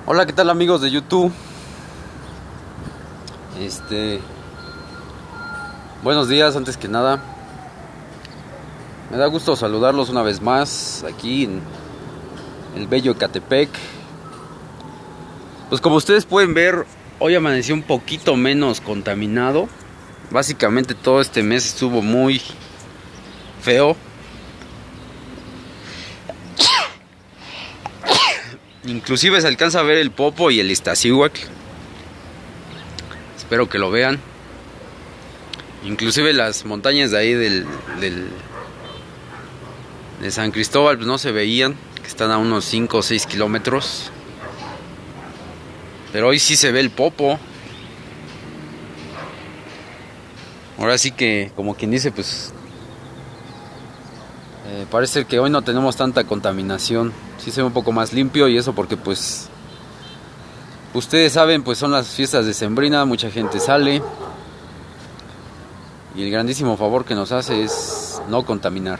Hola, ¿qué tal amigos de YouTube? Buenos días, antes que nada. Me da gusto saludarlos una vez más aquí en el bello Ecatepec. Pues como ustedes pueden ver, hoy amaneció un poquito menos contaminado. Básicamente todo este mes estuvo muy feo. Inclusive se alcanza a ver el Popo y el Iztaccíhuatl. Espero que lo vean. Inclusive las montañas de ahí de San Cristóbal pues no se veían, que están a unos 5 o 6 kilómetros. Pero hoy sí se ve el Popo. Ahora sí que, como quien dice, pues parece que hoy no tenemos tanta contaminación. Sí se ve un poco más limpio, y eso porque pues ustedes saben, pues son las fiestas decembrinas, mucha gente sale. Y el grandísimo favor que nos hace es no contaminar.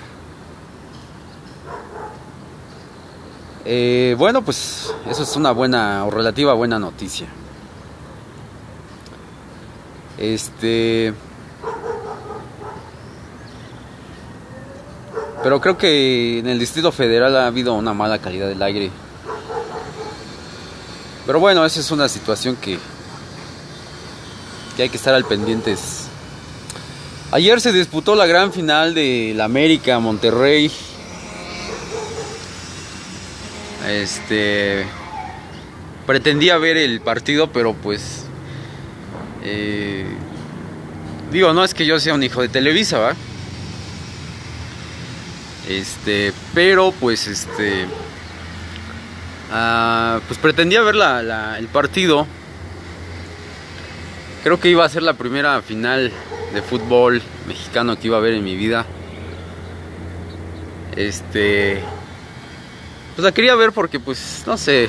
Bueno, pues eso es una buena o relativa buena noticia. Pero creo que en el Distrito Federal ha habido una mala calidad del aire. Pero bueno, esa es una situación que hay que estar al pendientes. Ayer se disputó la gran final de la América Monterrey. Pretendía ver el partido, pero pues digo, no es que yo sea un hijo de Televisa, ¿va? Pero pues pues pretendía ver el partido. Creo que iba a ser la primera final de fútbol mexicano que iba a ver en mi vida. Pues la quería ver porque, pues, no sé,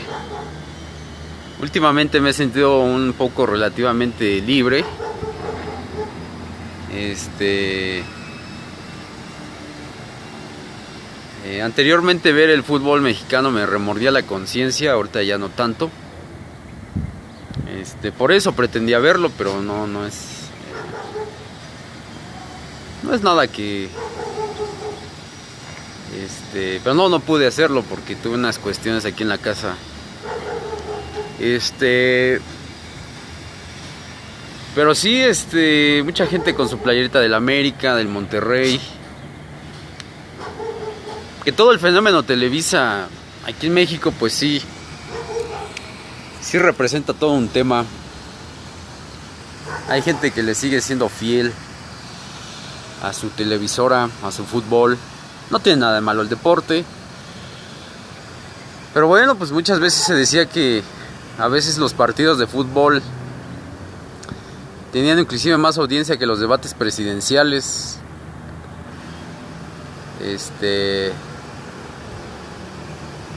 últimamente me he sentido un poco relativamente libre. Anteriormente ver el fútbol mexicano me remordía la conciencia, ahorita ya no tanto. Por eso pretendía verlo, pero no es nada que pero no pude hacerlo porque tuve unas cuestiones aquí en la casa. Pero sí, mucha gente con su playerita del América, del Monterrey. Que todo el fenómeno Televisa aquí en México, pues sí representa todo un tema. Hay gente que le sigue siendo fiel a su televisora, a su fútbol. No tiene nada de malo el deporte. Pero bueno, pues muchas veces se decía que a veces los partidos de fútbol tenían inclusive más audiencia que los debates presidenciales.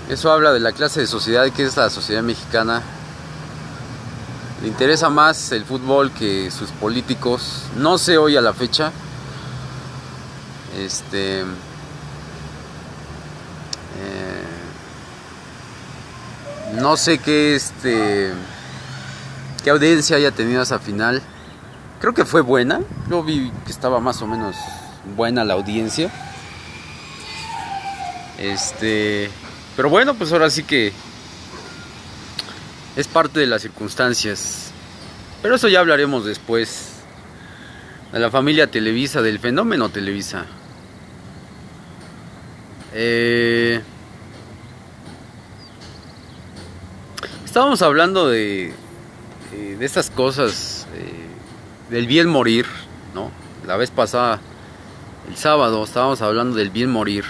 Eso habla de la clase de sociedad que es la sociedad mexicana. Le interesa más el fútbol que sus políticos. No sé hoy a la fecha. No sé qué audiencia haya tenido esa final. Creo que fue buena. Yo vi que estaba más o menos buena la audiencia. Pero bueno, pues ahora sí que es parte de las circunstancias. Pero eso ya hablaremos después. De la familia Televisa, del fenómeno Televisa. Estábamos hablando de estas cosas, del bien morir, ¿no? La vez pasada, el sábado, estábamos hablando del bien morir,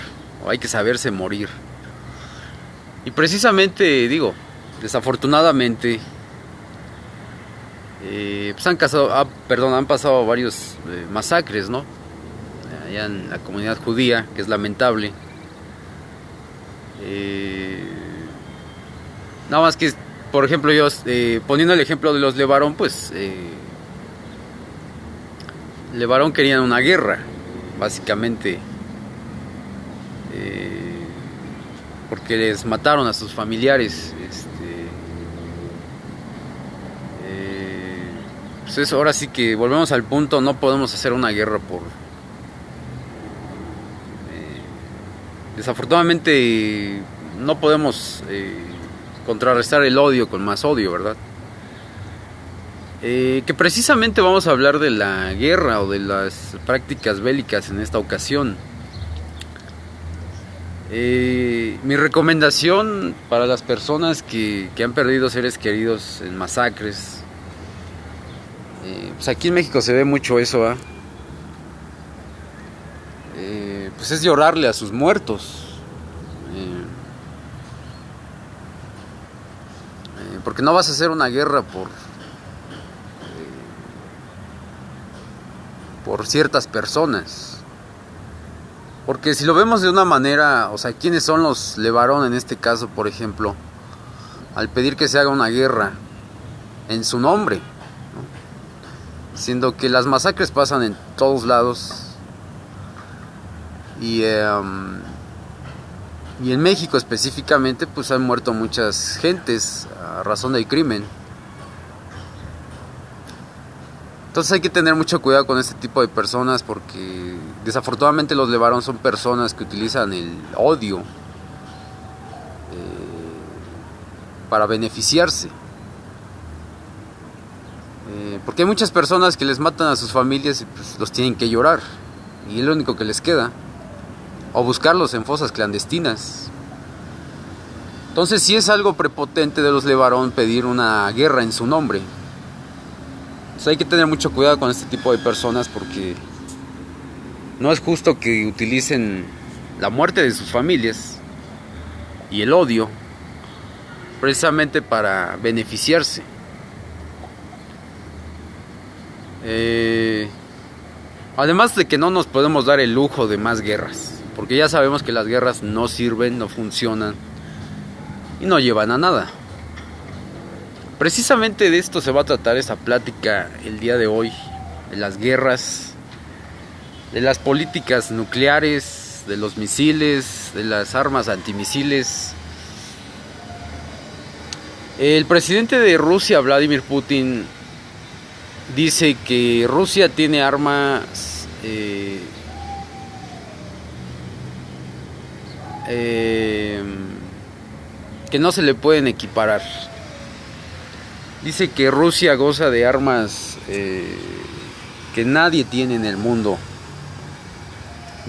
o hay que saberse morir. Y precisamente, digo, desafortunadamente, pues han pasado varios masacres, ¿no? Allá en la comunidad judía, que es lamentable. Nada más que, por ejemplo, yo poniendo el ejemplo de los Levarón, pues Levarón querían una guerra, básicamente, porque les mataron a sus familiares. pues eso, ahora sí que volvemos al punto, no podemos hacer una guerra por... desafortunadamente no podemos contrarrestar el odio con más odio, ¿verdad? Que precisamente vamos a hablar de la guerra o de las prácticas bélicas en esta ocasión. Mi recomendación para las personas que han perdido seres queridos en masacres, pues aquí en México se ve mucho eso, pues es llorarle a sus muertos, porque no vas a hacer una guerra por ciertas personas. Porque si lo vemos de una manera, o sea, ¿quiénes son los LeBaron en este caso, por ejemplo? Al pedir que se haga una guerra en su nombre, ¿no? Siendo que las masacres pasan en todos lados. Y en México específicamente, pues han muerto muchas gentes a razón del crimen. Entonces hay que tener mucho cuidado con este tipo de personas porque desafortunadamente los LeBaron son personas que utilizan el odio para beneficiarse. Porque hay muchas personas que les matan a sus familias y pues los tienen que llorar. Y es lo único que les queda. O buscarlos en fosas clandestinas. Entonces sí es algo prepotente de los LeBaron pedir una guerra en su nombre. Hay que tener mucho cuidado con este tipo de personas porque no es justo que utilicen la muerte de sus familias y el odio precisamente para beneficiarse. Además de que no nos podemos dar el lujo de más guerras, porque ya sabemos que las guerras no sirven, no funcionan y no llevan a nada. Precisamente de esto se va a tratar esa plática el día de hoy, de las guerras, de las políticas nucleares, de los misiles, de las armas antimisiles. El presidente de Rusia, Vladimir Putin, dice que Rusia tiene armas que no se le pueden equiparar. Dice que Rusia goza de armas que nadie tiene en el mundo.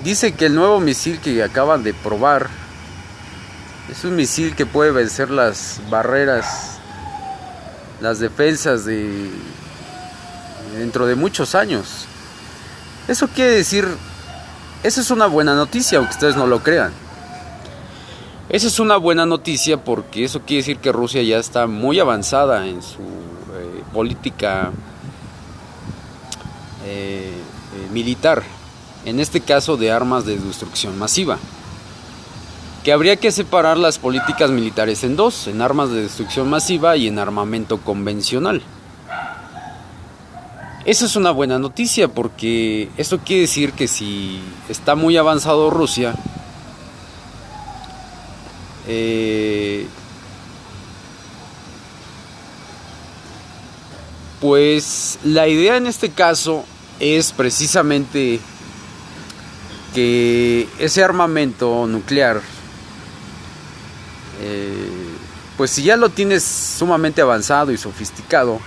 Dice que el nuevo misil que acaban de probar es un misil que puede vencer las barreras, las defensas dentro de muchos años. Eso quiere decir, eso es una buena noticia, aunque ustedes no lo crean. Esa es una buena noticia porque eso quiere decir que Rusia ya está muy avanzada en su política militar, en este caso de armas de destrucción masiva. Que habría que separar las políticas militares en dos, en armas de destrucción masiva y en armamento convencional. Eso es una buena noticia porque eso quiere decir que si está muy avanzado Rusia, pues la idea en este caso es precisamente que ese armamento nuclear, pues si ya lo tienes sumamente avanzado y sofisticado,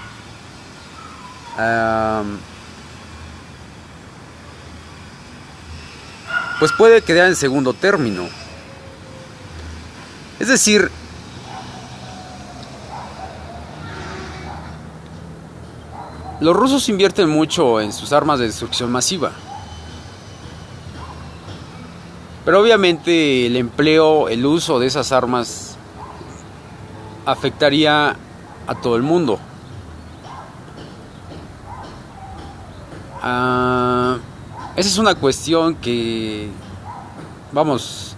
pues puede quedar en segundo término. Es decir, los rusos invierten mucho en sus armas de destrucción masiva. Pero obviamente el empleo, el uso de esas armas afectaría a todo el mundo. Esa es una cuestión que, vamos,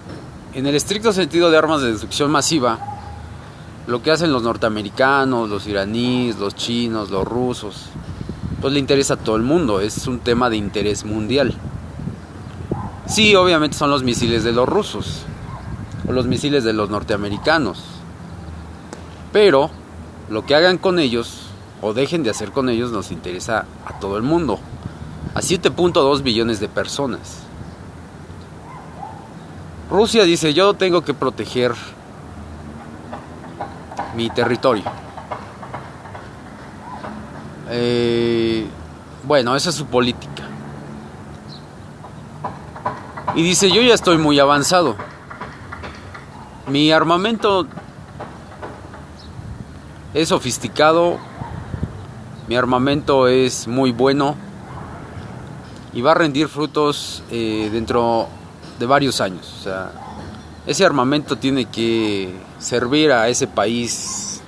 en el estricto sentido de armas de destrucción masiva, lo que hacen los norteamericanos, los iraníes, los chinos, los rusos, pues le interesa a todo el mundo, es un tema de interés mundial. Sí, obviamente son los misiles de los rusos o los misiles de los norteamericanos, pero lo que hagan con ellos o dejen de hacer con ellos nos interesa a todo el mundo, a 7.2 billones de personas. Rusia dice: yo tengo que proteger mi territorio. Bueno, esa es su política. Y dice: yo ya estoy muy avanzado. Mi armamento es sofisticado. Mi armamento es muy bueno. Y va a rendir frutos dentro de varios años. O sea, ese armamento tiene que servir a ese país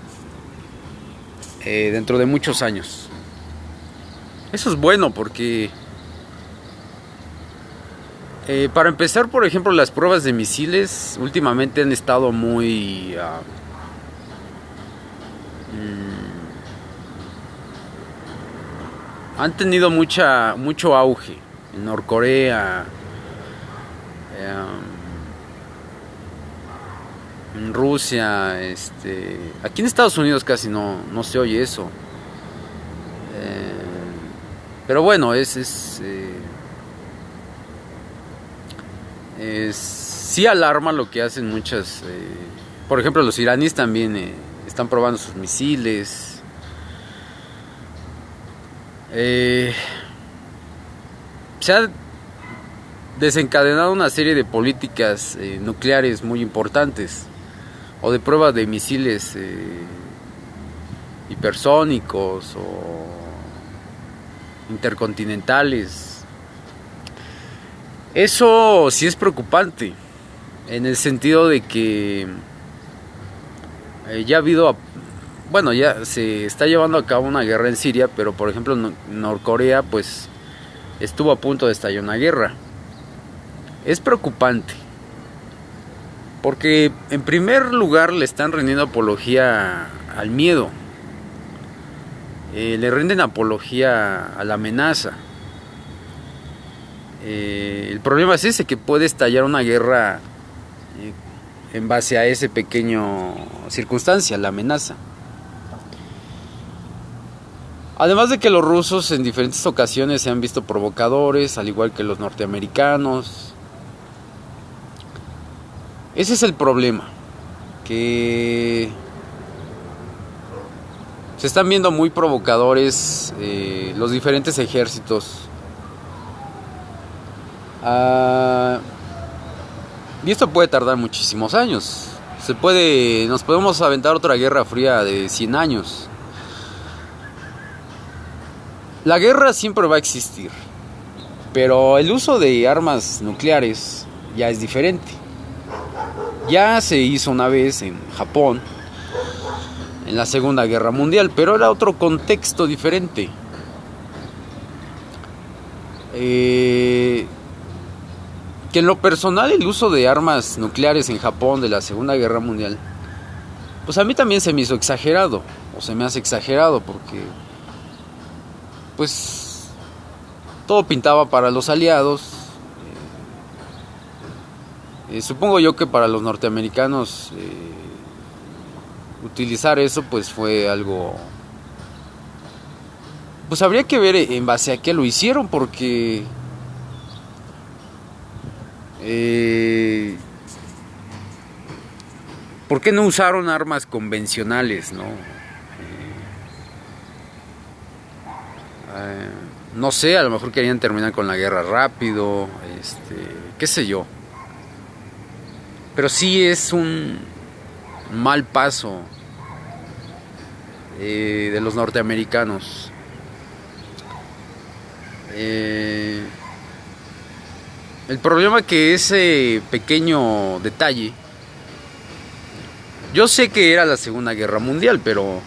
dentro de muchos años. Eso es bueno porque para empezar, por ejemplo, las pruebas de misiles últimamente han estado muy han tenido mucho auge en Norcorea, en Rusia, aquí en Estados Unidos casi no se oye eso. Pero bueno, sí alarma lo que hacen muchas. Por ejemplo, los iraníes también están probando sus misiles. Se ha desencadenado una serie de políticas nucleares muy importantes, o de pruebas de misiles hipersónicos o intercontinentales. Eso sí es preocupante, en el sentido de que ya ha habido, bueno, ya se está llevando a cabo una guerra en Siria, pero por ejemplo Norcorea pues estuvo a punto de estallar una guerra. Es preocupante, porque en primer lugar le están rindiendo apología al miedo, le rinden apología a la amenaza. El problema es ese, que puede estallar una guerra en base a ese pequeño circunstancia, la amenaza. Además de que los rusos en diferentes ocasiones se han visto provocadores, al igual que los norteamericanos. Ese es el problema, que se están viendo muy provocadores los diferentes ejércitos. Y esto puede tardar muchísimos años. Nos podemos aventar otra guerra fría de 100 años. La guerra siempre va a existir, pero el uso de armas nucleares ya es diferente. Ya se hizo una vez en Japón, en la Segunda Guerra Mundial, pero era otro contexto diferente. Que en lo personal el uso de armas nucleares en Japón de la Segunda Guerra Mundial, pues a mí también se me hizo exagerado, o se me hace exagerado, porque pues todo pintaba para los aliados. Supongo yo que para los norteamericanos utilizar eso pues fue algo, pues habría que ver en base a qué lo hicieron, porque ¿por qué no usaron armas convencionales, no? No sé, a lo mejor querían terminar con la guerra rápido, qué sé yo. Pero sí es un mal paso de los norteamericanos. El problema que ese pequeño detalle, yo sé que era la Segunda Guerra Mundial, pero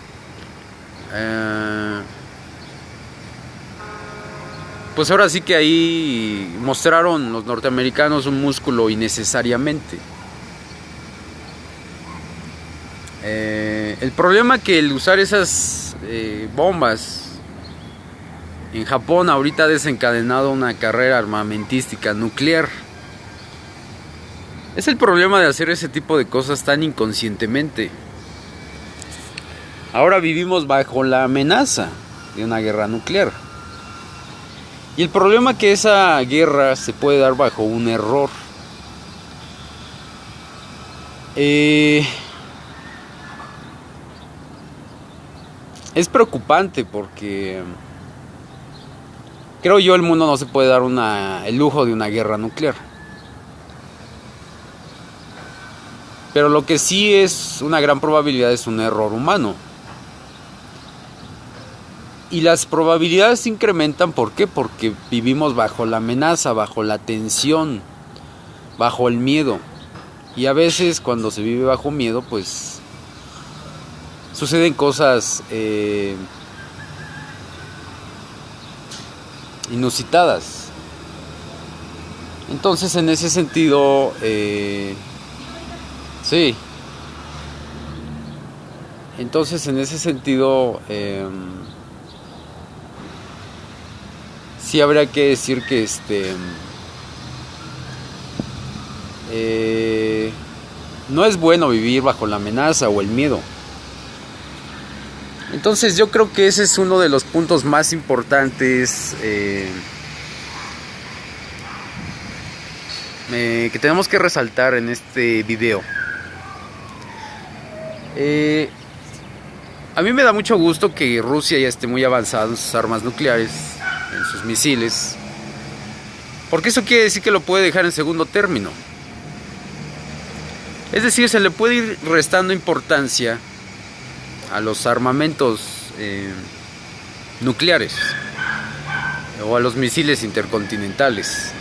pues ahora sí que ahí mostraron los norteamericanos un músculo innecesariamente. El problema que el usar esas bombas en Japón ahorita ha desencadenado una carrera armamentística nuclear. Es el problema de hacer ese tipo de cosas tan inconscientemente. Ahora vivimos bajo la amenaza de una guerra nuclear. Y el problema es que esa guerra se puede dar bajo un error. Es preocupante porque creo yo el mundo no se puede dar el lujo de una guerra nuclear. Pero lo que sí es una gran probabilidad es un error humano. Y las probabilidades se incrementan, ¿por qué? Porque vivimos bajo la amenaza, bajo la tensión, bajo el miedo. Y a veces cuando se vive bajo miedo, pues suceden cosas inusitadas. Entonces en ese sentido, sí. Entonces en ese sentido, sí habría que decir que no es bueno vivir bajo la amenaza o el miedo. Entonces yo creo que ese es uno de los puntos más importantes que tenemos que resaltar en este video. A mí me da mucho gusto que Rusia ya esté muy avanzada en sus armas nucleares, en sus misiles, porque eso quiere decir que lo puede dejar en segundo término. Es decir, se le puede ir restando importancia a los armamentos nucleares o a los misiles intercontinentales.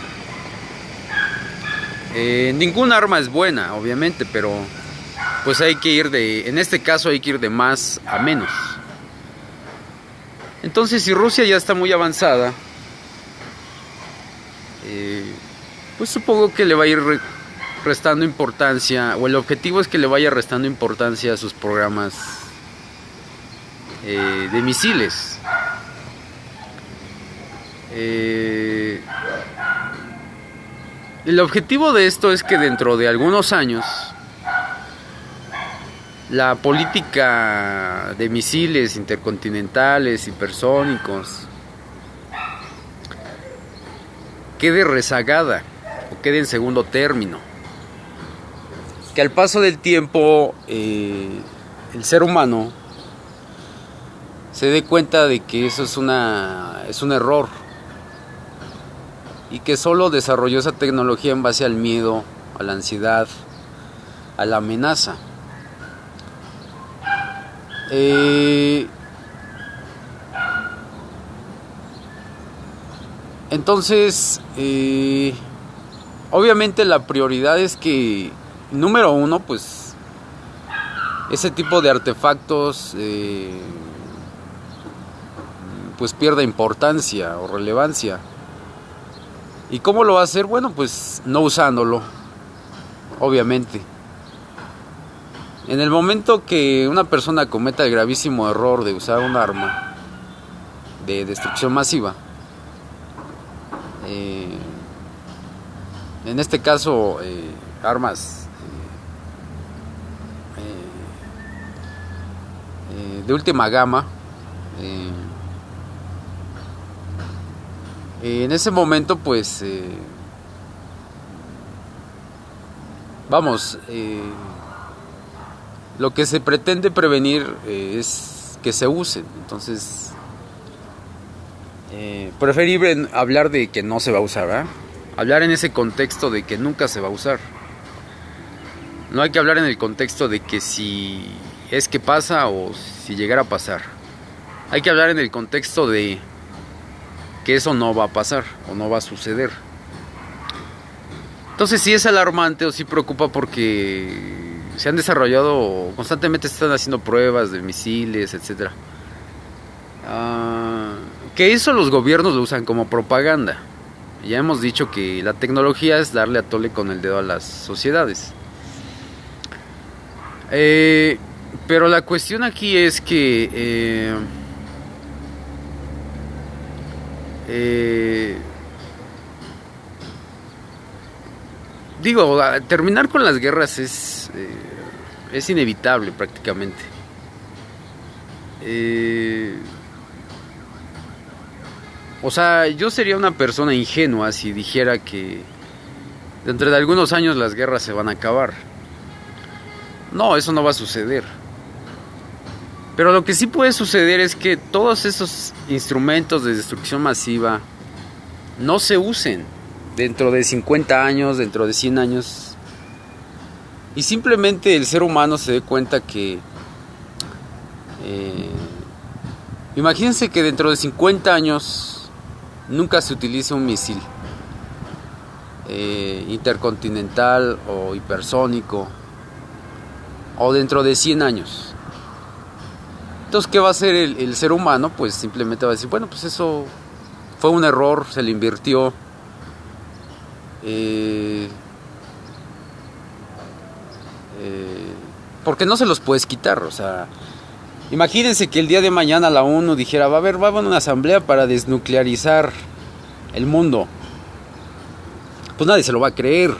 Ningún arma es buena, obviamente, pero pues hay que ir en este caso hay que ir de más a menos. Entonces, si Rusia ya está muy avanzada, pues supongo que le va a ir restando importancia, o el objetivo es que le vaya restando importancia a sus programas de misiles. El objetivo de esto es que dentro de algunos años la política de misiles intercontinentales, hipersónicos, quede rezagada o quede en segundo término. Que al paso del tiempo el ser humano se dé cuenta de que eso es un error y que solo desarrolló esa tecnología en base al miedo, a la ansiedad, a la amenaza. Entonces, obviamente la prioridad es que, número uno, pues ese tipo de artefactos pues pierda importancia o relevancia. ¿Y cómo lo va a hacer? Bueno, pues no usándolo, obviamente. En el momento que una persona cometa el gravísimo error de usar un arma de destrucción masiva, en este caso armas de última gama, en ese momento pues lo que se pretende prevenir es que se usen. Entonces preferible hablar de que no se va a usar, ¿verdad? Hablar en ese contexto de que nunca se va a usar. No hay que hablar en el contexto de que si es que pasa o si llegara a pasar. Hay que hablar en el contexto de que eso no va a pasar o no va a suceder. Entonces sí es alarmante o sí preocupa porque se han desarrollado, constantemente se están haciendo pruebas de misiles, etcétera. Que eso los gobiernos lo usan como propaganda. Ya hemos dicho que la tecnología es darle a tole con el dedo a las sociedades. Pero la cuestión aquí es que terminar con las guerras es inevitable prácticamente. O sea, yo sería una persona ingenua si dijera que dentro de algunos años las guerras se van a acabar. No, eso no va a suceder. Pero lo que sí puede suceder es que todos esos instrumentos de destrucción masiva no se usen dentro de 50 años, dentro de 100 años. Y simplemente el ser humano se dé cuenta que... imagínense que dentro de 50 años nunca se utilice un misil intercontinental o hipersónico, o dentro de 100 años. Entonces, ¿qué va a hacer el ser humano? Pues simplemente va a decir, bueno, pues eso fue un error, se le invirtió. Porque no se los puedes quitar. O sea, imagínense que el día de mañana la ONU dijera, va a haber una asamblea para desnuclearizar el mundo. Pues nadie se lo va a creer.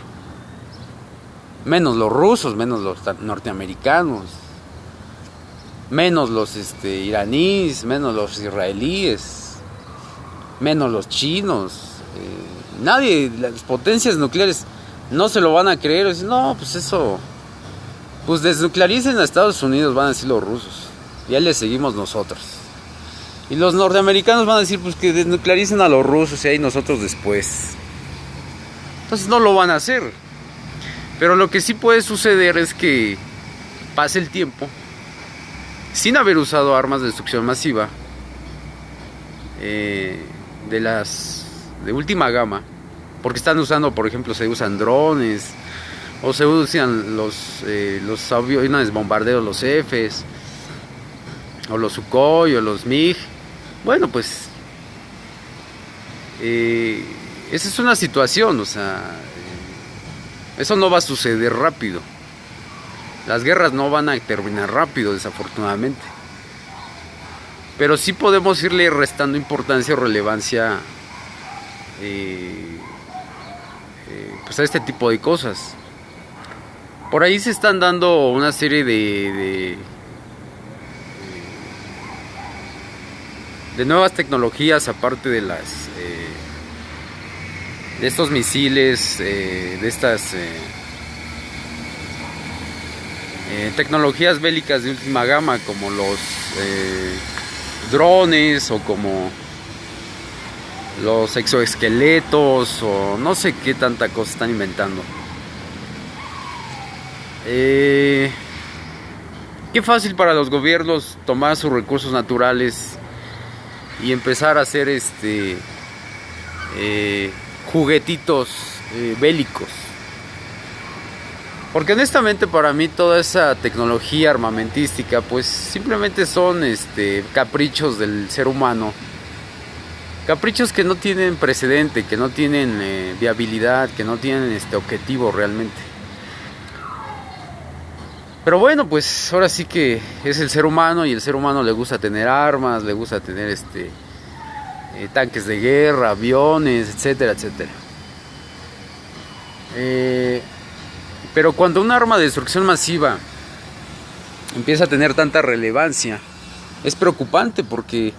Menos los rusos, menos los norteamericanos, menos los iraníes, menos los israelíes, menos los chinos. Nadie, las potencias nucleares no se lo van a creer. Dicen, no, pues eso, pues desnuclearicen a Estados Unidos, van a decir los rusos, y ahí le seguimos nosotros. Y los norteamericanos van a decir, pues que desnuclearicen a los rusos y ahí nosotros después. Entonces no lo van a hacer. Pero lo que sí puede suceder es que pase el tiempo sin haber usado armas de destrucción masiva de última gama, porque están usando, por ejemplo, se usan drones o se usan los aviones bombarderos, los Fs o los Sukhoi o los MiG. Bueno, pues esa es una situación, o sea, eso no va a suceder rápido. Las guerras no van a terminar rápido, desafortunadamente. Pero sí podemos irle restando importancia o relevancia pues a este tipo de cosas. Por ahí se están dando una serie de nuevas tecnologías, aparte de las de estos misiles, de estas tecnologías bélicas de última gama, como los drones o como los exoesqueletos o no sé qué tanta cosa están inventando. Qué fácil para los gobiernos tomar sus recursos naturales y empezar a hacer juguetitos bélicos. Porque honestamente para mí toda esa tecnología armamentística pues simplemente son caprichos del ser humano. Caprichos que no tienen precedente, que no tienen viabilidad, que no tienen objetivo realmente. Pero bueno, pues ahora sí que es el ser humano y el ser humano le gusta tener armas, le gusta tener tanques de guerra, aviones, etcétera, etcétera. Pero cuando un arma de destrucción masiva empieza a tener tanta relevancia, es preocupante porque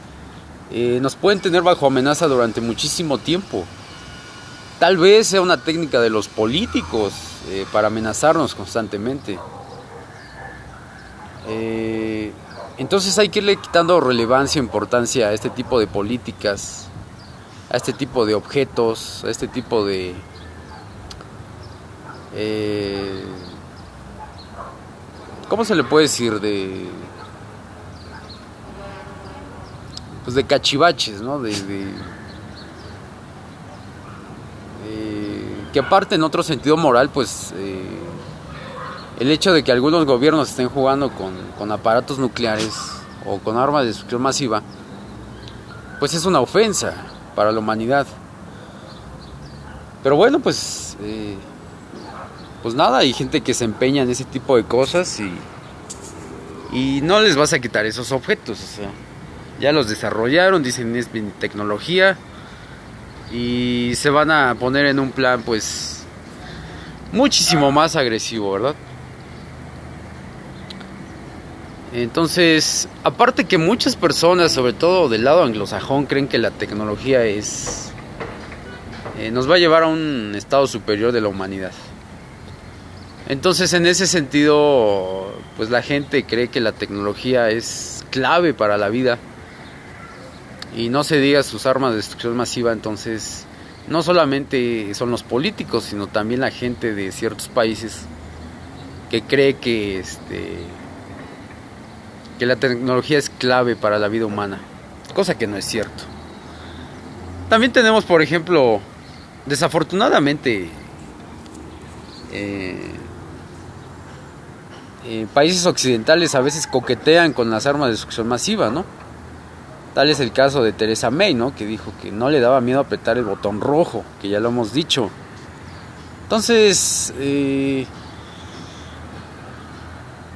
nos pueden tener bajo amenaza durante muchísimo tiempo. Tal vez sea una técnica de los políticos para amenazarnos constantemente. Entonces hay que irle quitando relevancia e importancia a este tipo de políticas, a este tipo de objetos, a este tipo de ¿cómo se le puede decir? Pues de cachivaches, ¿no? Que aparte en otro sentido moral, pues el hecho de que algunos gobiernos estén jugando con aparatos nucleares o con armas de destrucción masiva, pues es una ofensa para la humanidad. Pero bueno, pues nada, hay gente que se empeña en ese tipo de cosas y no les vas a quitar esos objetos. O sea, ya los desarrollaron, dicen es tecnología y se van a poner en un plan pues muchísimo más agresivo, ¿verdad? Entonces, aparte que muchas personas, sobre todo del lado anglosajón, creen que la tecnología nos va a llevar a un estado superior de la humanidad. Entonces, en ese sentido, pues la gente cree que la tecnología es clave para la vida. Y no se diga sus armas de destrucción masiva. Entonces, no solamente son los políticos, sino también la gente de ciertos países que cree que la tecnología es clave para la vida humana, cosa que no es cierto. También tenemos, por ejemplo, desafortunadamente, países occidentales a veces coquetean con las armas de destrucción masiva, ¿no? Tal es el caso de Theresa May, ¿no? Que dijo que no le daba miedo apretar el botón rojo, que ya lo hemos dicho. Entonces,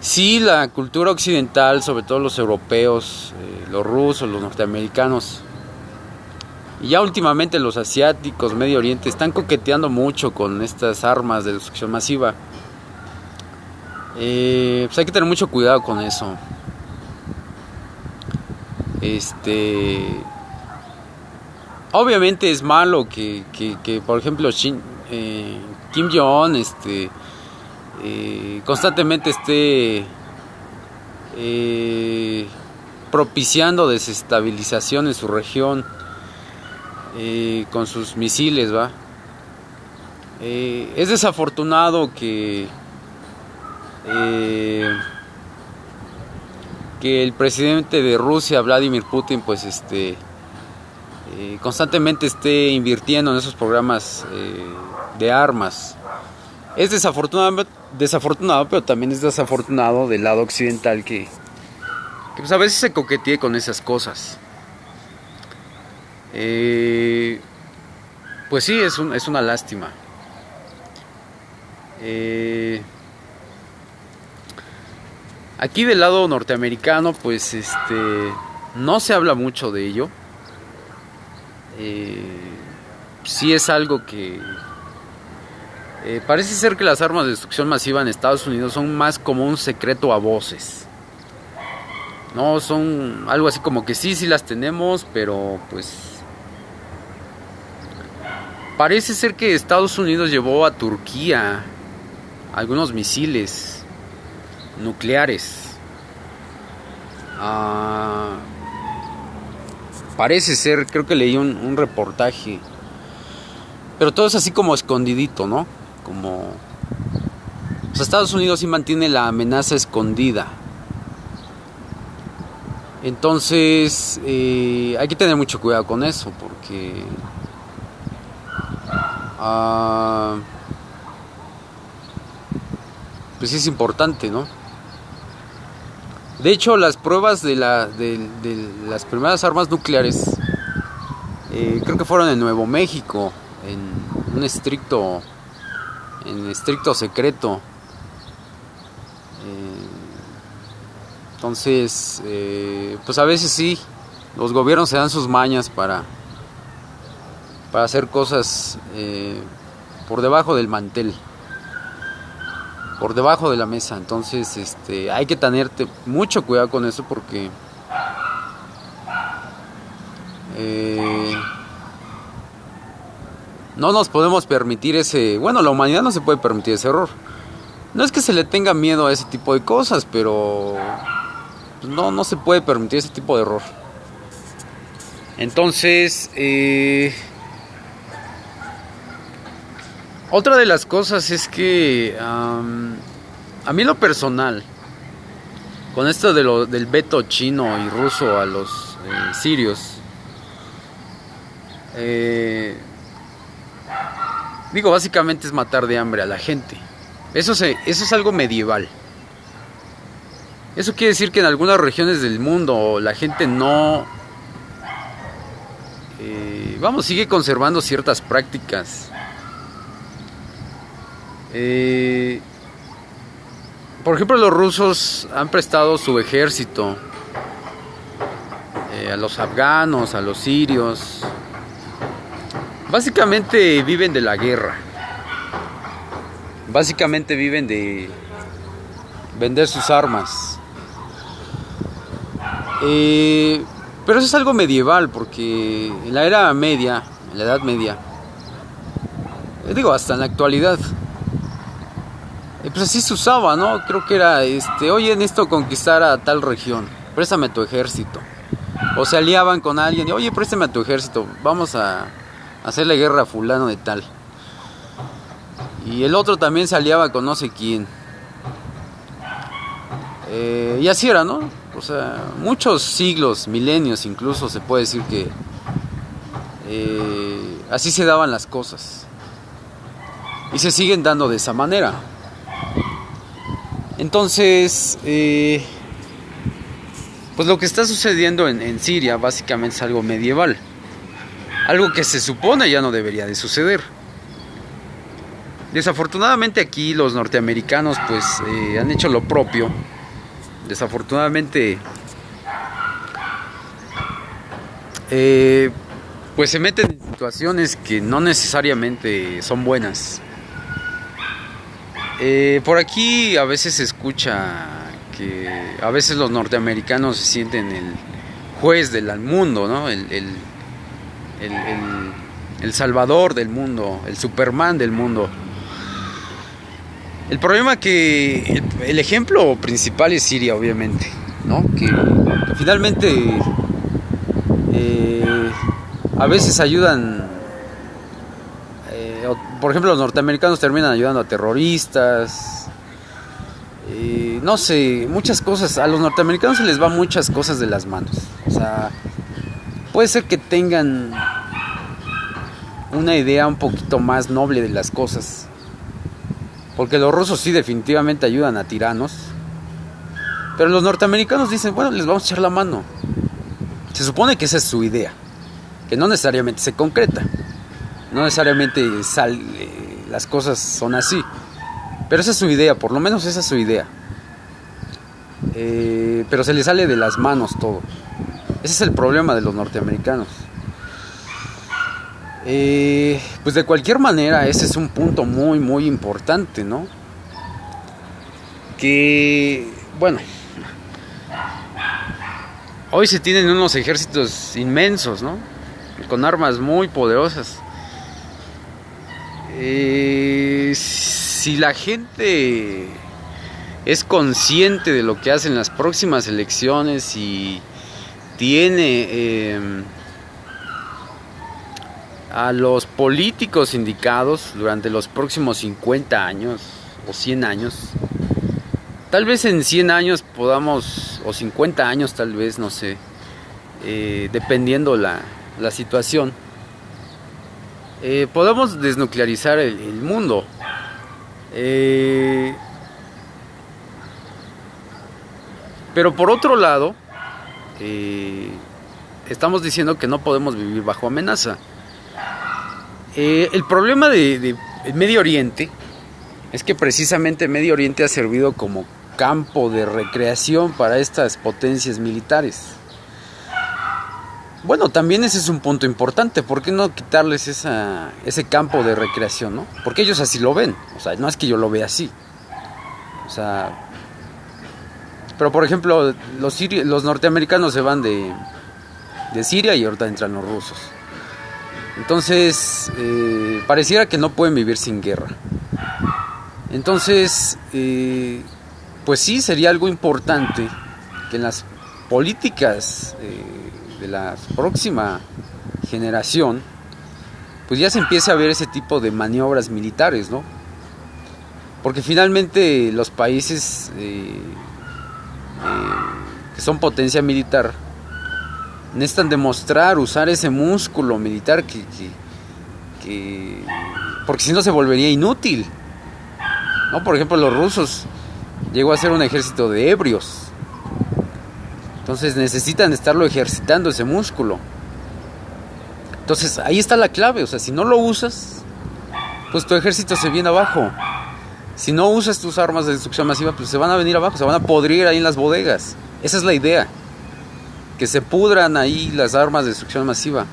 sí, la cultura occidental, sobre todo los europeos, los rusos, los norteamericanos, y ya últimamente los asiáticos, Medio Oriente, están coqueteando mucho con estas armas de destrucción masiva. Pues hay que tener mucho cuidado con eso. Obviamente es malo que por ejemplo, Kim Jong-un constantemente esté propiciando desestabilización en su región con sus misiles, ¿va? Es desafortunado que el presidente de Rusia, Vladimir Putin, pues constantemente esté invirtiendo en esos programas de armas. Es desafortunado, pero también es desafortunado del lado occidental que pues a veces se coquetee con esas cosas. Pues sí, es una lástima. Aquí del lado norteamericano, pues no se habla mucho de ello. Sí es algo que parece ser que las armas de destrucción masiva en Estados Unidos son más como un secreto a voces. No, son algo así como que sí las tenemos, pero pues parece ser que Estados Unidos llevó a Turquía algunos misiles nucleares. Parece ser, creo que leí un reportaje, pero todo es así como escondidito, ¿no? Como, o sea, Estados Unidos sí mantiene la amenaza escondida. Entonces hay que tener mucho cuidado con eso, porque pues sí es importante, ¿no? De hecho, las pruebas de las primeras armas nucleares creo que fueron en Nuevo México, en estricto secreto. Entonces, pues a veces sí, los gobiernos se dan sus mañas para hacer cosas por debajo del mantel, por debajo de la mesa. Entonces, hay que tener mucho cuidado con eso, porque no nos podemos permitir la humanidad no se puede permitir ese error. No es que se le tenga miedo a ese tipo de cosas, pero no se puede permitir ese tipo de error. Entonces, otra de las cosas es que a mí, lo personal, con esto del veto chino y ruso a los sirios, básicamente es matar de hambre a la gente. Eso es algo medieval. Eso quiere decir que en algunas regiones del mundo la gente sigue conservando ciertas prácticas. Por ejemplo, los rusos han prestado su ejército a los afganos, a los sirios. Básicamente viven de la guerra. Básicamente viven de vender sus armas. Pero eso es algo medieval, porque en la era media, en la Edad Media, digo, hasta en la actualidad, pues así se usaba, ¿no? Creo que era, oye, necesito conquistar a tal región, préstame tu ejército. O se aliaban con alguien, y, oye, préstame a tu ejército, vamos a hacerle guerra a fulano de tal. Y el otro también se aliaba con no sé quién. Y así era, ¿no? O sea, muchos siglos, milenios incluso, se puede decir que así se daban las cosas. Y se siguen dando de esa manera. Entonces, pues lo que está sucediendo en Siria básicamente es algo medieval. Algo que se supone ya no debería de suceder. Desafortunadamente aquí los norteamericanos pues han hecho lo propio. Desafortunadamente pues se meten en situaciones que no necesariamente son buenas. Por aquí a veces se escucha que a veces los norteamericanos se sienten el juez del mundo, ¿no? El salvador del mundo, el Superman del mundo. El problema que el ejemplo principal es Siria, obviamente, ¿no? Que finalmente a veces ayudan, por ejemplo, los norteamericanos terminan ayudando a terroristas, no sé, muchas cosas. A los norteamericanos se les va muchas cosas de las manos. O sea, puede ser que tengan una idea un poquito más noble de las cosas, porque los rusos sí definitivamente ayudan a tiranos, pero los norteamericanos dicen, bueno, les vamos a echar la mano. Se supone que esa es su idea, que no necesariamente se concreta, no necesariamente las cosas son así, pero esa es su idea, por lo menos esa es su idea. Pero se les sale de las manos todo. Ese es el problema de los norteamericanos. Pues de cualquier manera, ese es un punto muy muy importante, ¿no? Que, bueno, hoy se tienen unos ejércitos inmensos, ¿no? Con armas muy poderosas. Si la gente es consciente de lo que hace en las próximas elecciones y tiene a los políticos indicados durante los próximos 50 años o 100 años, tal vez en 100 años podamos, o 50 años tal vez, no sé, dependiendo la situación, podamos desnuclearizar el mundo. Pero por otro lado, estamos diciendo que no podemos vivir bajo amenaza. El problema de Medio Oriente es que precisamente Medio Oriente ha servido como campo de recreación para estas potencias militares. Bueno, también ese es un punto importante. ¿Por qué no quitarles ese campo de recreación, no? Porque ellos así lo ven. O sea, no es que yo lo vea así. O sea, pero por ejemplo, los norteamericanos se van de Siria y ahorita entran los rusos. Entonces, pareciera que no pueden vivir sin guerra. Entonces, pues sí, sería algo importante que en las políticas de la próxima generación, pues ya se empiece a ver ese tipo de maniobras militares, ¿no? Porque finalmente los países que son potencia militar necesitan demostrar, usar ese músculo militar porque si no se volvería inútil, ¿no? Por ejemplo, los rusos llegó a ser un ejército de ebrios. Entonces necesitan estarlo ejercitando ese músculo. Entonces ahí está la clave. O sea, si no lo usas, pues tu ejército se viene abajo. Si no usas tus armas de destrucción masiva, pues se van a venir abajo, se van a podrir ahí en las bodegas. Esa es la idea. Que se pudran ahí las armas de destrucción masiva.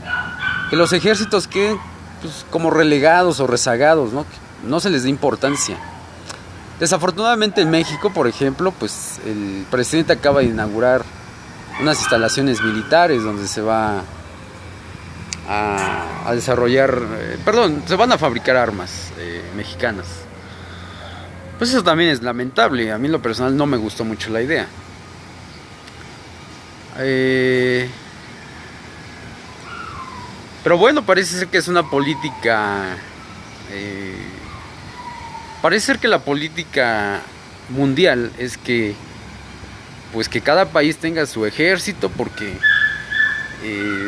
Que los ejércitos queden pues, como relegados o rezagados, ¿no? Que no se les dé importancia. Desafortunadamente en México, por ejemplo, pues el presidente acaba de inaugurar unas instalaciones militares donde se va a desarrollar, se van a fabricar armas mexicanas. Pues eso también es lamentable. A mí en lo personal no me gustó mucho la idea. Pero bueno, parece ser que es una política. Parece ser que la política mundial es que, pues, que cada país tenga su ejército, porque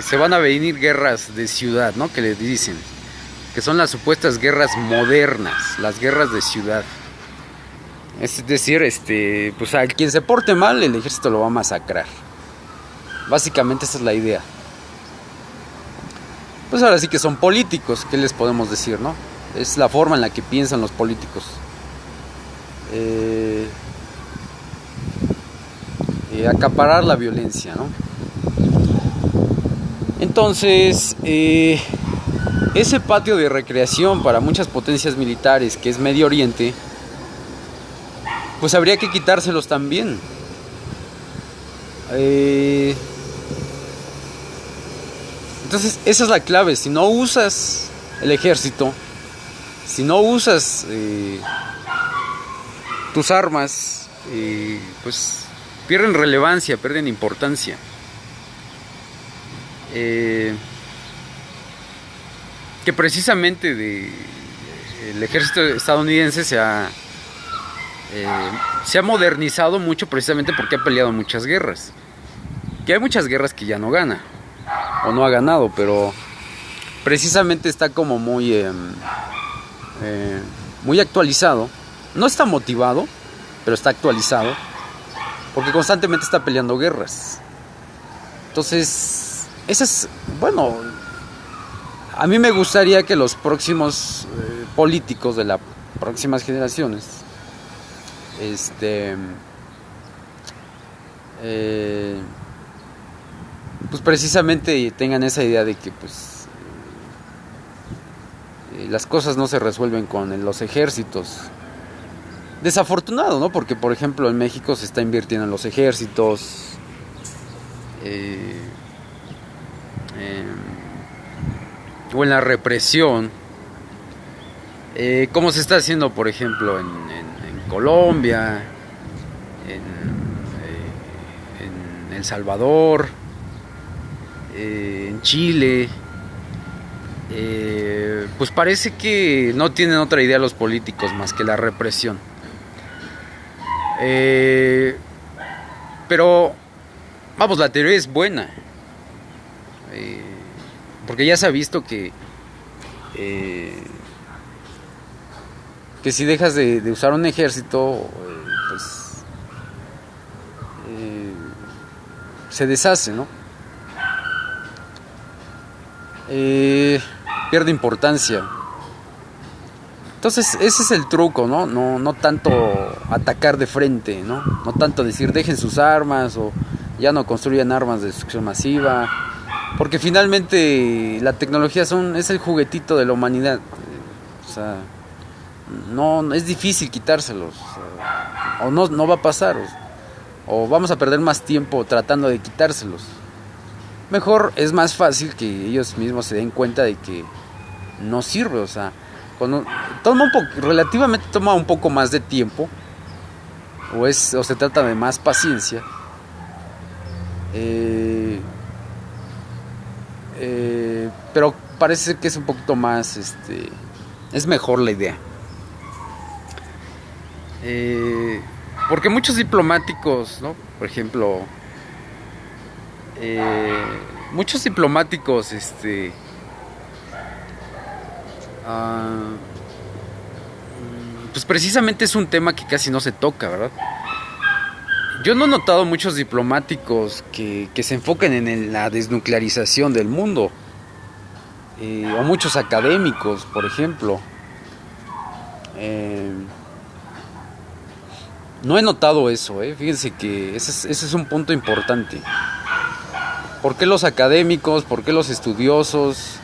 se van a venir guerras de ciudad, ¿no? Que le dicen que son las supuestas guerras modernas, las guerras de ciudad. Es decir, pues a quien se porte mal, el ejército lo va a masacrar. Básicamente esa es la idea. Pues ahora sí que son políticos, ¿qué les podemos decir, no? Es la forma en la que piensan los políticos. Acaparar la violencia, ¿no? Entonces, ese patio de recreación para muchas potencias militares, que es Medio Oriente, pues habría que quitárselos también. Entonces, esa es la clave. Si no usas el ejército, si no usas tus armas, pues pierden relevancia, pierden importancia. Que precisamente el ejército estadounidense se ha modernizado mucho, precisamente porque ha peleado muchas guerras. Que hay muchas guerras que ya no gana, o no ha ganado, pero precisamente está como muy actualizado. No está motivado, pero está actualizado, porque constantemente está peleando guerras. Entonces, bueno, a mí me gustaría que los próximos políticos de las próximas generaciones pues precisamente tengan esa idea de que pues las cosas no se resuelven con los ejércitos. Desafortunado, ¿no? Porque por ejemplo en México se está invirtiendo en los ejércitos, o en la represión, como se está haciendo por ejemplo en Colombia, en El Salvador, en Chile. Pues parece que no tienen otra idea los políticos más que la represión. Pero vamos, la teoría es buena, porque ya se ha visto que si dejas de usar un ejército, pues se deshace, ¿no? Pierde importancia. Entonces ese es el truco, ¿no? No tanto atacar de frente, ¿no? No tanto decir dejen sus armas o ya no construyan armas de destrucción masiva, porque finalmente la tecnología es el juguetito de la humanidad. O sea, no es difícil quitárselos, o no va a pasar, o vamos a perder más tiempo tratando de quitárselos. Mejor es más fácil que ellos mismos se den cuenta de que no sirve. O sea, relativamente toma un poco más de tiempo, o se trata de más paciencia, pero parece que es un poquito más, es mejor la idea, porque muchos diplomáticos, ¿no? Por ejemplo, muchos diplomáticos pues precisamente es un tema que casi no se toca, ¿verdad? Yo no he notado muchos diplomáticos que se enfoquen en la desnuclearización del mundo, o muchos académicos, por ejemplo. No he notado eso, fíjense que ese es un punto importante. ¿Por qué los académicos, por qué los estudiosos,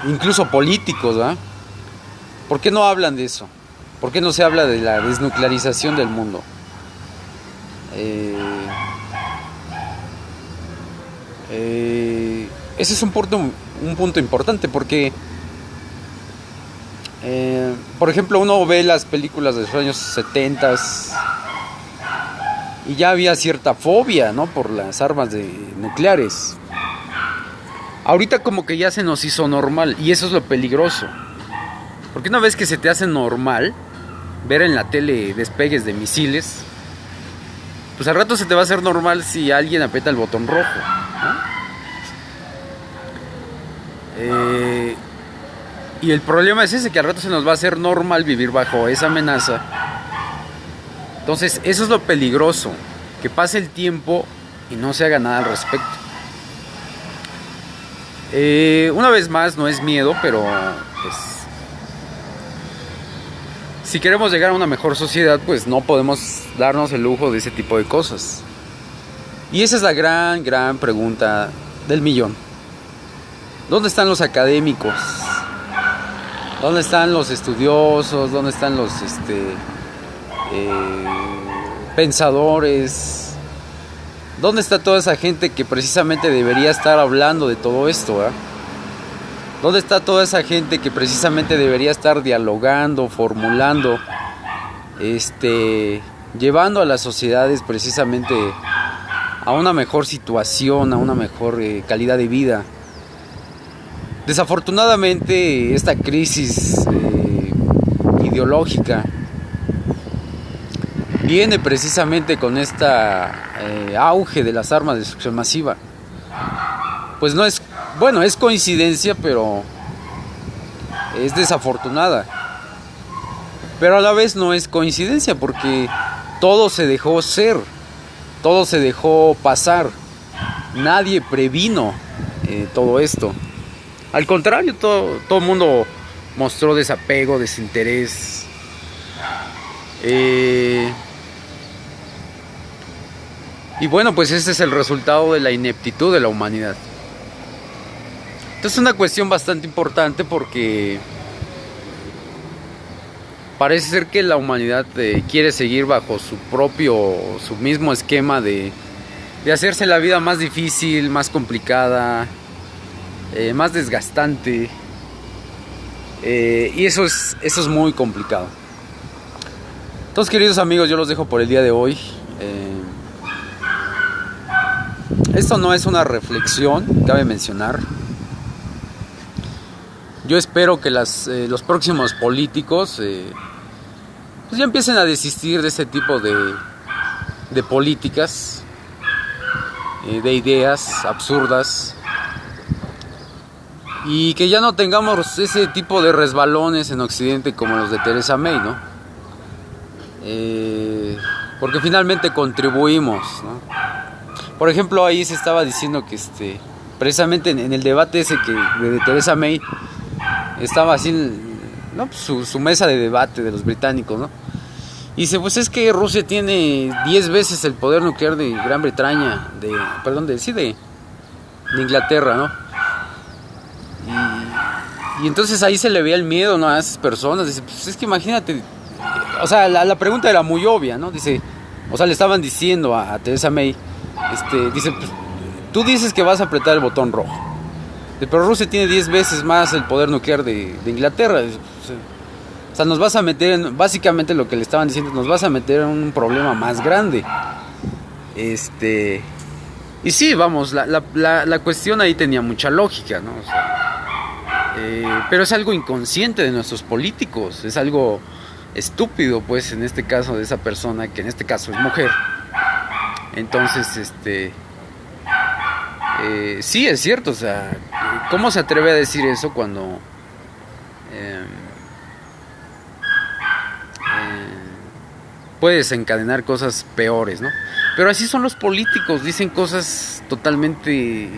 incluso políticos, ¿verdad? ¿Por qué no hablan de eso? ¿Por qué no se habla de la desnuclearización del mundo? Ese es un punto importante porque, por ejemplo, uno ve las películas de los años 70 y ya había cierta fobia, ¿no?, por las armas nucleares. Ahorita como que ya se nos hizo normal, y eso es lo peligroso. Porque una vez que se te hace normal ver en la tele despegues de misiles, pues al rato se te va a hacer normal si alguien aprieta el botón rojo, ¿no? Y el problema es ese, que al rato se nos va a hacer normal vivir bajo esa amenaza. Entonces eso es lo peligroso, que pase el tiempo y no se haga nada al respecto. Una vez más, no es miedo, pero pues, si queremos llegar a una mejor sociedad, pues no podemos darnos el lujo de ese tipo de cosas. Y esa es la gran pregunta del millón. ¿Dónde están los académicos? ¿Dónde están los estudiosos? ¿Dónde están los pensadores? ¿Dónde está toda esa gente que precisamente debería estar hablando de todo esto? ¿Dónde está toda esa gente que precisamente debería estar dialogando, formulando, llevando a las sociedades precisamente a una mejor situación, a una mejor calidad de vida? Desafortunadamente, esta crisis ideológica viene precisamente con auge de las armas de destrucción masiva. Pues no es, bueno, es coincidencia, pero es desafortunada. Pero a la vez no es coincidencia, porque todo se dejó ser, todo se dejó pasar. Nadie previno todo esto. Al contrario, todo el mundo mostró desapego, desinterés. Y bueno, pues ese es el resultado de la ineptitud de la humanidad. Entonces es una cuestión bastante importante, porque parece ser que la humanidad quiere seguir bajo su mismo esquema de hacerse la vida más difícil, más complicada, más desgastante. Y eso es muy complicado. Entonces, queridos amigos, yo los dejo por el día de hoy. Esto no es una reflexión, cabe mencionar. Yo espero que los próximos políticos pues ya empiecen a desistir de este tipo de políticas, de ideas absurdas, y que ya no tengamos ese tipo de resbalones en Occidente como los de Theresa May, ¿no? Porque finalmente contribuimos, ¿no? Por ejemplo, ahí se estaba diciendo que precisamente en el debate ese de Theresa May, estaba así, ¿no?, pues su mesa de debate de los británicos, ¿no? Y dice, pues es que Rusia tiene 10 veces el poder nuclear de Gran Bretaña, de Inglaterra, ¿no? Y entonces ahí se le veía el miedo, ¿no?, a esas personas. Dice, pues es que imagínate, o sea, la pregunta era muy obvia, ¿no? Dice, o sea, le estaban diciendo a Theresa May, dice, pues, tú dices que vas a apretar el botón rojo, pero Rusia tiene 10 veces más el poder nuclear de Inglaterra. O sea, nos vas a meter básicamente lo que le estaban diciendo, nos vas a meter en un problema más grande. Y sí, vamos, la cuestión ahí tenía mucha lógica, ¿no? O sea, pero es algo inconsciente de nuestros políticos, es algo estúpido, pues, en este caso de esa persona, que en este caso es mujer. Entonces, sí, es cierto, o sea, ¿cómo se atreve a decir eso cuando puede desencadenar cosas peores, ¿no? Pero así son los políticos, dicen cosas totalmente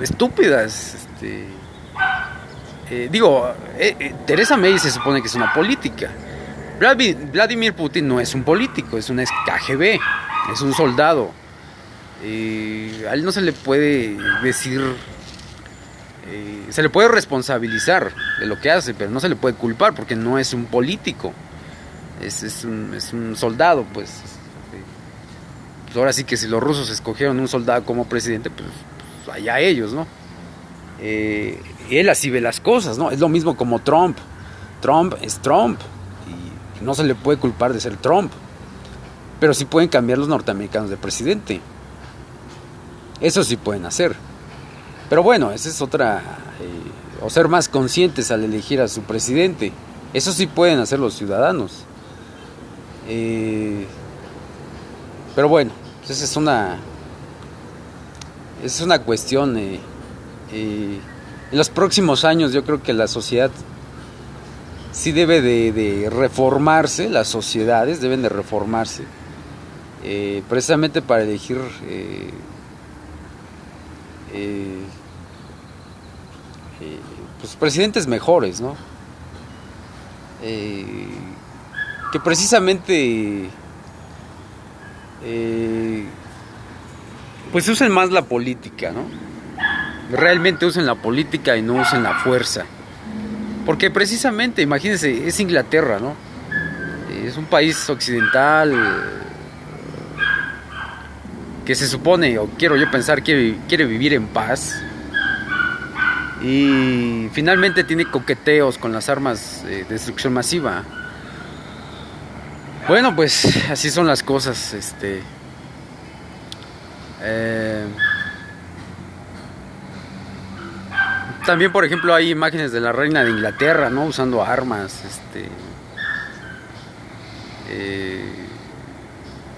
estúpidas. Theresa May se supone que es una política. Vladimir Putin no es un político, es un KGB, es un soldado. A él no se le puede decir, se le puede responsabilizar de lo que hace, pero no se le puede culpar porque no es un político. es un soldado, pues. Pues ahora sí que si los rusos escogieron un soldado como presidente, pues allá ellos, ¿no? Y él así ve las cosas, ¿no? Es lo mismo como Trump. Trump es Trump y no se le puede culpar de ser Trump, pero sí pueden cambiar los norteamericanos de presidente. Eso sí pueden hacer. Pero bueno, esa es otra... o ser más conscientes al elegir a su presidente. Eso sí pueden hacer los ciudadanos. Pero bueno, esa es una cuestión. En los próximos años yo creo que la sociedad sí debe de reformarse. Las sociedades deben de reformarse. Precisamente para elegir... pues presidentes mejores, ¿no? Que precisamente pues usen más la política, ¿no? Realmente usen la política y no usen la fuerza, porque precisamente, imagínense, es Inglaterra, ¿no? Es un país occidental que se supone, o quiero yo pensar, que quiere vivir en paz. Y finalmente tiene coqueteos con las armas de destrucción masiva. Bueno, pues así son las cosas. También, por ejemplo, hay imágenes de la reina de Inglaterra, ¿no? Usando armas.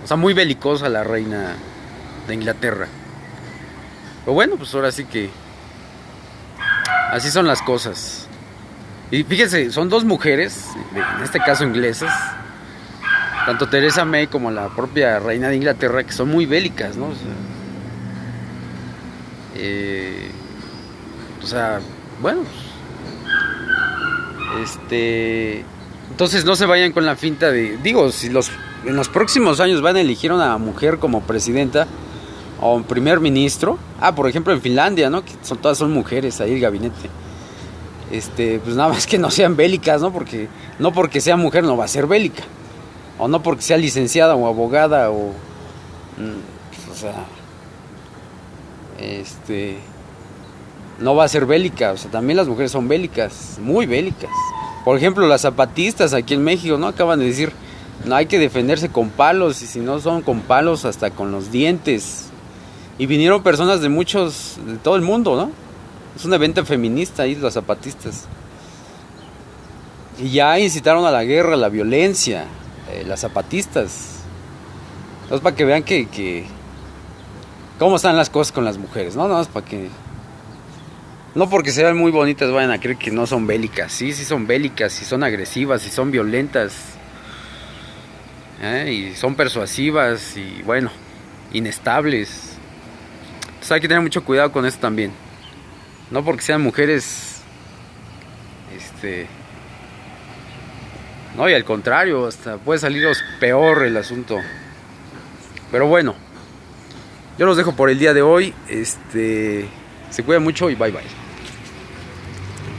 O sea, muy belicosa la reina de Inglaterra. Pero bueno, pues ahora sí que así son las cosas. Y fíjense, son dos mujeres, en este caso inglesas, tanto Theresa May como la propia reina de Inglaterra, que son muy bélicas, ¿no? O sea, bueno, entonces no se vayan con la finta de, digo, si en los próximos años van a elegir a una mujer como presidenta o un primer ministro, por ejemplo en Finlandia, ¿no? Que todas son mujeres ahí el gabinete. Pues nada más que no sean bélicas, ¿no? Porque no porque sea mujer no va a ser bélica, o no porque sea licenciada o abogada o sea, no va a ser bélica. O sea, también las mujeres son bélicas, muy bélicas. Por ejemplo, las zapatistas aquí en México, ¿no? Acaban de decir, no hay que defenderse con palos, y si no son con palos, hasta con los dientes. Y vinieron personas de todo el mundo, ¿no? Es un evento feminista ahí, las zapatistas. Y ya incitaron a la guerra, a la violencia, las zapatistas. Entonces, para que vean que cómo están las cosas con las mujeres, ¿no? Nada más para que... No porque sean muy bonitas vayan a creer que no son bélicas. Sí son bélicas, sí son agresivas, sí son violentas. Y son persuasivas y, bueno, inestables. Entonces hay que tener mucho cuidado con eso también. No porque sean mujeres, no, y al contrario, hasta puede saliros peor el asunto. Pero bueno, yo los dejo por el día de hoy. Se cuidan mucho y bye bye.